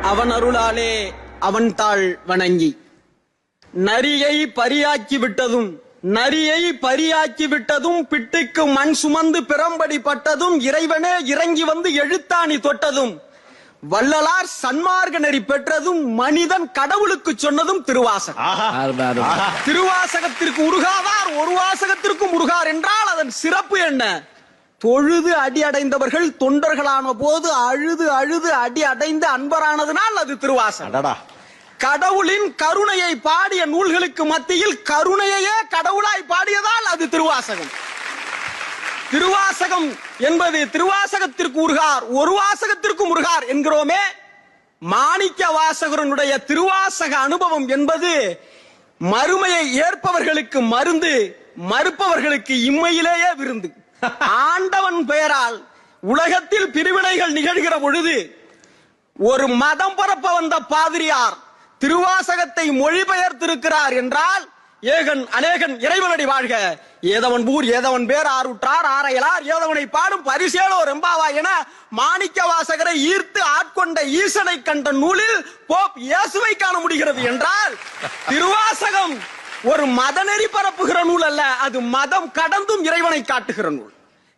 அவன் அருளாலே அவன் தாள் வணங்கி நரியை பரியாக்கி விட்டதும் பிட்டுக்கு மண் சுமந்து பிறம்படி பட்டதும் இறைவனே இறங்கி வந்து எழுத்தாணி தொட்டதும் வள்ளலார் சன்மார்க்க நெறி பெற்றதும் மனிதன் கடவுளுக்கு சொன்னதும் திருவாசகம். திருவாசகத்திற்கு உருகாதார் ஒரு வாசகத்திற்கும் உருகார் என்றால் அதன் சிறப்பு என்ன? தொழுது அடி அடைந்தவர்கள் தொண்டர்களான போது அழுது அழுது அடி அடைந்து அன்பரானதுனால் அது திருவாசகம். கடவுளின் கருணையை பாடிய நூல்களுக்கு மத்தியில் கருணையையே கடவுளாய் பாடியதால் அது திருவாசகம். திருவாசகம் என்பது திருவாசகத்திற்கு உருகார் ஒரு வாசகத்திற்கும் உருகார் என்கிறோமே. மாணிக்க வாசகருடைய திருவாசக அனுபவம் என்பது மறுமையை ஏற்பவர்களுக்கு மருந்து, மறுப்பவர்களுக்கு இம்மையிலேயே விருந்து. ஆண்டவன் பெயரால் உலகத்தில் பிரிவினைகள் நிகழ்கிற பொழுது ஒரு மதம் பரப்ப வந்த பாதிரியார் திருவாசகத்தை மொழிபெயர்த்திருக்கிறார் என்றால் ஏகன் அநேகன் இறைவனடி வாழ்க, ஏதவன் ஊர் ஏதவன் பேர் ஆறுற்றார் ஆரையலார் ஏதவனை பாடும் பரிசேலோ ரெம்பாவா என மாணிக்க வாசகரை ஈர்த்து ஆட்கொண்ட ஈசனை கண்ட நூலில் போப் இயேசுவை காண முடிகிறது என்றால் திருவாசகம் ஒரு மதநெறி பரப்புகிற நூல் அல்ல, அது மதம் கடந்தும் இறைவனை காட்டுகிற நூல்.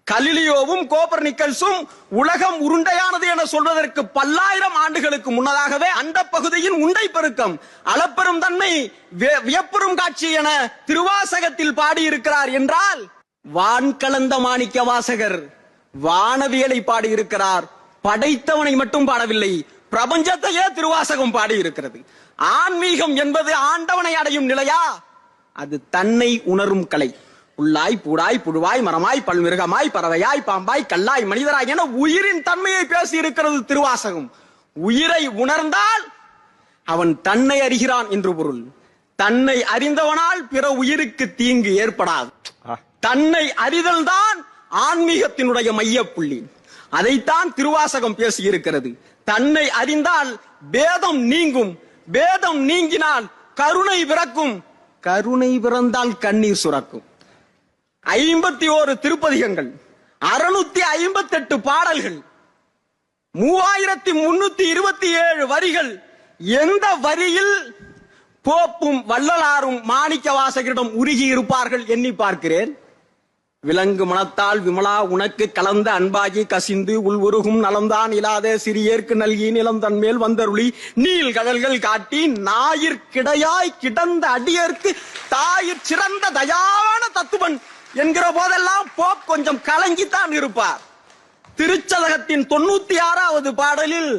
கலிலியோவும் கோப்பர்னிக்கல்ஸும் உலகம் உருண்டையானது என சொல்வதற்கு பல்லாயிரம் ஆண்டுகளுக்கு முன்னதாகவே அந்த பகுதியின் உண்டை பெருக்கம் அளப்பெரும் தன்மை வியப்பெரும் காட்சி என திருவாசகத்தில் பாடியிருக்கிறார் என்றால் வான் கலந்த மாணிக்க வாசகர் வானவியலை பாடியிருக்கிறார். படைத்தவனை மட்டும் பாடவில்லை, பிரபஞ்சத்தையே திருவாசகம் பாடியிருக்கிறது. ஆன்மீகம் என்பது ஆண்டவனை அடையும் நிலையா? அது தன்னை உணரும் கலை. உள்ளாய் பூடாய் புழுவாய் மரமாய் பல்மிருகமாய் பறவையாய் பாம்பாய் கல்லாய் மனிதராய் என உயிரின் தன்மையை பேசி இருக்கிறது திருவாசகம். உயிரை உணர்ந்தால் அவன் தன்னை அறிகிறான் என்று பொருள். தன்னை அறிந்தவனால் பிற உயிருக்கு தீங்கு ஏற்படாது. தன்னை அறிதல் தான் ஆன்மீகத்தினுடைய மையப்புள்ளி. அதைத்தான் திருவாசகம் பேசி இருக்கிறது. தன்னை அறிந்தால் பேதம் நீங்கும், பேதம் நீங்கினால் கருணை பிறக்கும், கருணை பிறந்தால் கண்ணீர் சுரக்கும். 51 திருப்பதிகங்கள், 658 பாடல்கள், 3327 வரிகள். எந்த வரியில் போப்பும் வள்ளலாரும் மாணிக்க வாசகரிடம் உருகி இருப்பார்கள் எண்ணி பார்க்கிறேன். விலங்கு மனத்தால் விமலா உனக்கு கலந்த அன்பாகி கசிந்து உள்வுருகும் நலம்தான் இல்லாத சிறியேற்கு நல்கி நிலம் தன்மேல் வந்தருளி நீள் கடல்கள் காட்டி ஞாயிற்கிடையாய் கிடந்த அடியேற்கு தாயிற் சிறந்த தயாவான தத்துவன் என்கிற போதெல்லாம் போப் கொஞ்சம் கலங்கித்தான் இருப்பார். திருச்சதகத்தின் 96வது பாடலில்